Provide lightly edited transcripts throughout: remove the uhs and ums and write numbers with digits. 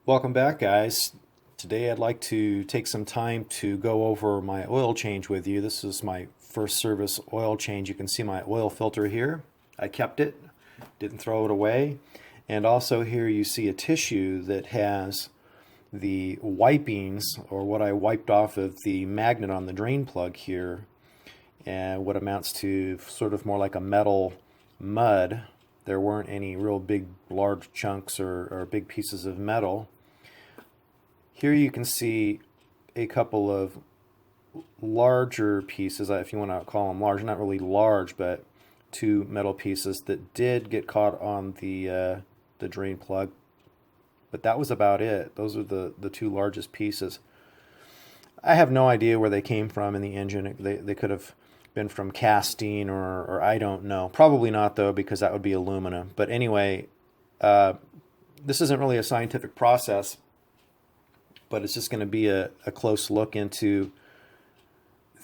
Welcome back, guys. Today I'd like to take some time to go over my oil change with you. This is my first service oil change. You can see my oil filter here. I kept it, didn't throw it away. And also here you see a tissue that has the wipings, or what I wiped off of the magnet on the drain plug here, and what amounts to sort of more like a metal mud. There weren't any real big large chunks or big pieces of metal. Here you can see a couple of larger pieces, if you want to call them large, not really large, but two metal pieces that did get caught on the drain plug. But that was about it. Those are the two largest pieces. I have no idea where they came from in the engine. They could have been from casting or I don't know. Probably not, though, because that would be aluminum. But anyway, this isn't really a scientific process, but it's just going to be a close look into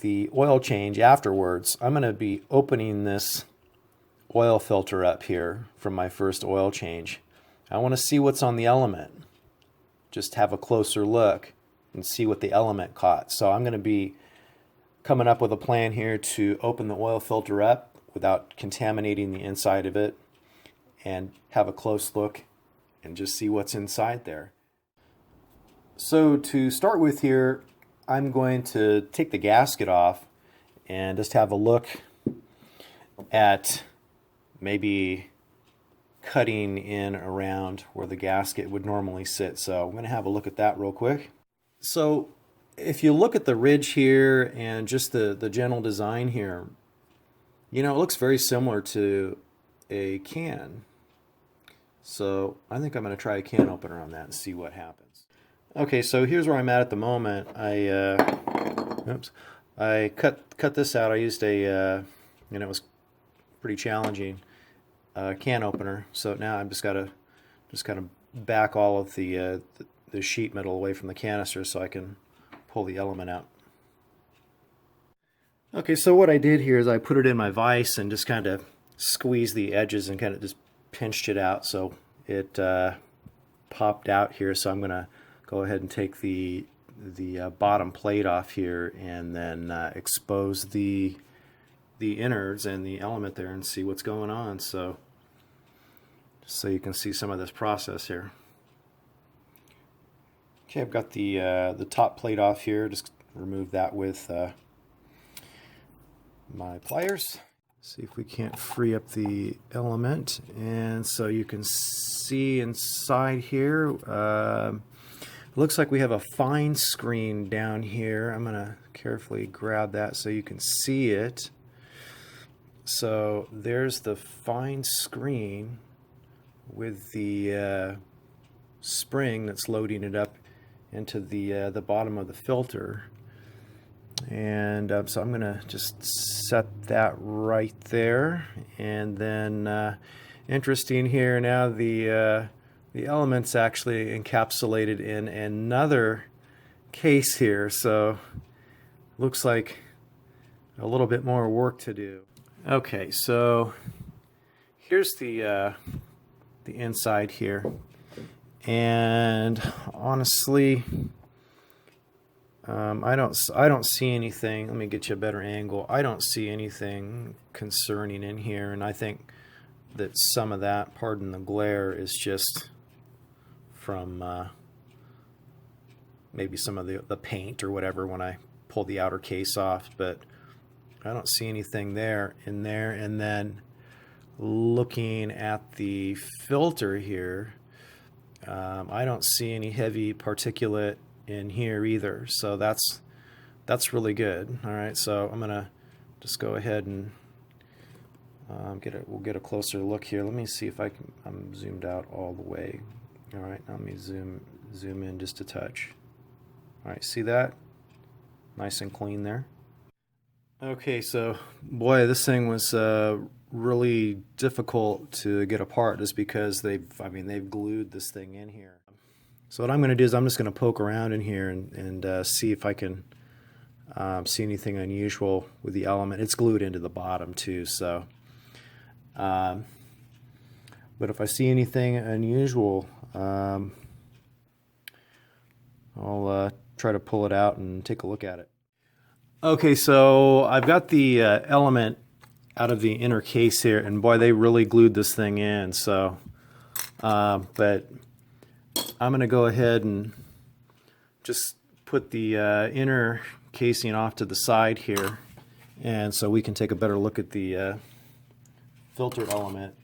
the oil change afterwards. I'm going to be opening this oil filter up here from my first oil change. I want to see what's on the element. Just have a closer look and see what the element caught. So I'm going to be coming up with a plan here to open the oil filter up without contaminating the inside of it and have a close look and just see what's inside there. So to start with here, I'm going to take the gasket off and just have a look at maybe cutting in around where the gasket would normally sit. So I'm going to have a look at that real quick. So if you look at the ridge here and just the general design here, you know, it looks very similar to a can. So I think I'm going to try a can opener on that and see what happens. Okay, so here's where I'm at the moment. I cut this out. I used and it was pretty challenging, can opener. So now I'm just gotta back all of the sheet metal away from the canister so I can pull the element out. Okay, so what I did here is I put it in my vise and just kind of squeezed the edges and kind of just pinched it out so it popped out here. So I'm gonna go ahead and take the bottom plate off here and then expose the innards and the element there and see what's going on. So you can see some of this process here. Okay, I've got the top plate off here. Just remove that with my pliers. See if we can't free up the element. And so you can see inside here, looks like we have a fine screen down here. I'm going to carefully grab that so you can see it. So there's the fine screen with the spring that's loading it up into the bottom of the filter. And so I'm going to just set that right there. And then interesting here now, the element's actually encapsulated in another case here, so looks like a little bit more work to do. Okay, so here's the inside here, and honestly, I don't see anything. Let me get you a better angle. I don't see anything concerning in here, and I think that some of that, pardon the glare, is just from maybe some of the paint or whatever when I pull the outer case off, but I don't see anything in there. And then looking at the filter here, I don't see any heavy particulate in here either, so that's really good. All right, so I'm gonna just go ahead and we'll get a closer look here. Let me see if I'm zoomed out all the way. All right, now let me zoom in just a touch. All right, see that? Nice and clean there. Okay, so boy, this thing was really difficult to get apart just because they've glued this thing in here. So what I'm going to do is I'm just going to poke around in here and see if I can see anything unusual with the element. It's glued into the bottom too, so but if I see anything unusual, I'll try to pull it out and take a look at it. Okay, so I've got the element out of the inner case here, and boy, they really glued this thing in. So, but I'm going to go ahead and just put the inner casing off to the side here, and so we can take a better look at the filter element.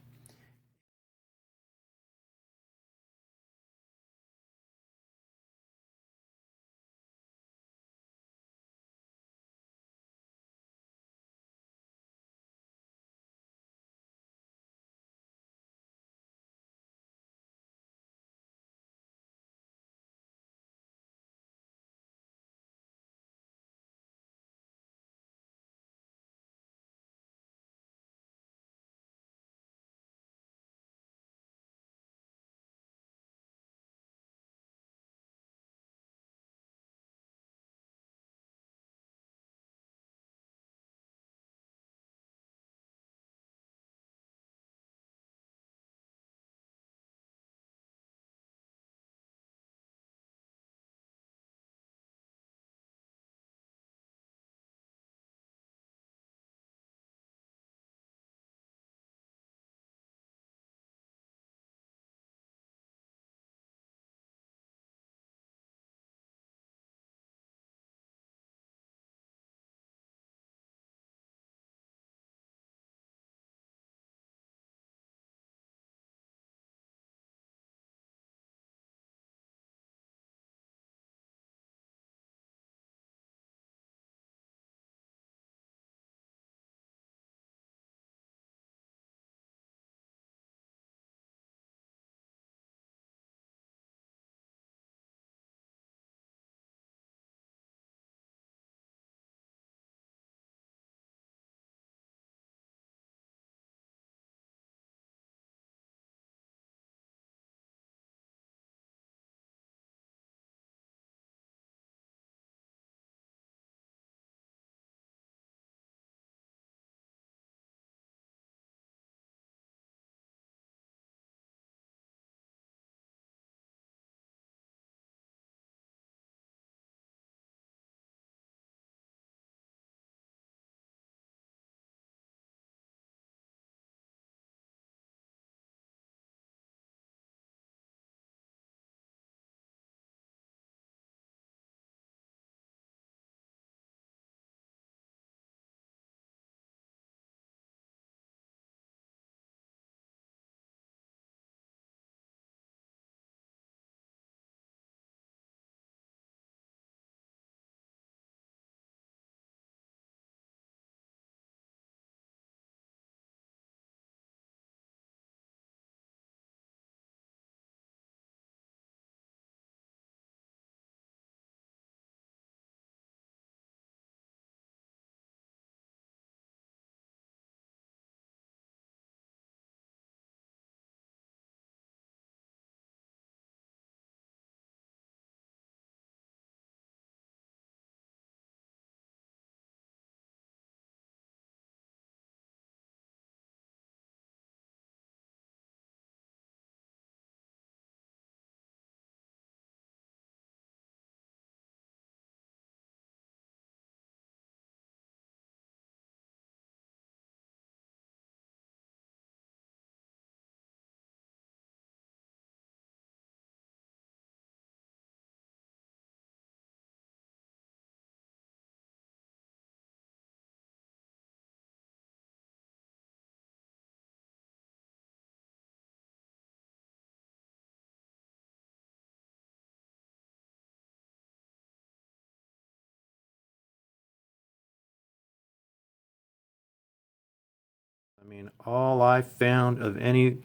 I mean, all I found of any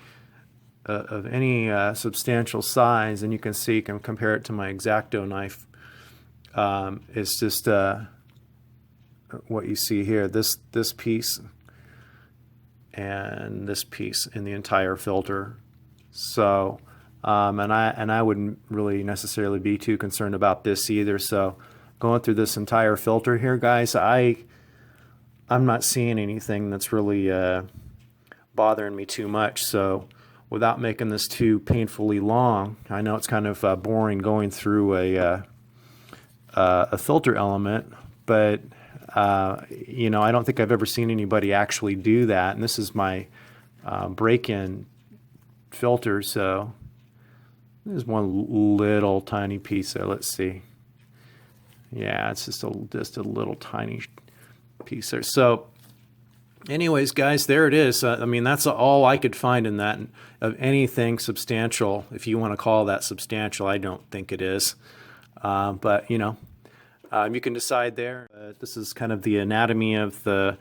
substantial size, and you can see, you can compare it to my X-Acto knife. It's just what you see here. This piece and this piece in the entire filter. So, and I wouldn't really necessarily be too concerned about this either. So, going through this entire filter here, guys, I'm not seeing anything that's really bothering me too much. So without making this too painfully long, I know it's kind of boring going through a a filter element, but you know, I don't think I've ever seen anybody actually do that. And this is my break-in filter, so there's one little tiny piece there. Let's see. Yeah, it's just a little tiny piece there. So anyways, guys, there it is. I mean, that's all I could find in that of anything substantial, if you want to call that substantial. I don't think it is. But, you know, you can decide there. This is kind of the anatomy of the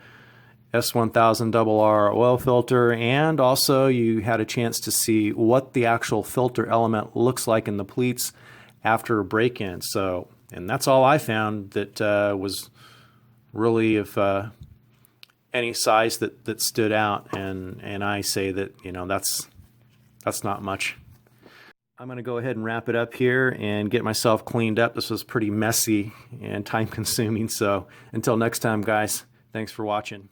S1000RR oil filter, and also you had a chance to see what the actual filter element looks like in the pleats after a break-in. So, and that's all I found that was really of any size that stood out, and I say that, you know, that's not much. I'm going to go ahead and wrap it up here and get myself cleaned up. This was pretty messy and time consuming, so until next time, guys, thanks for watching.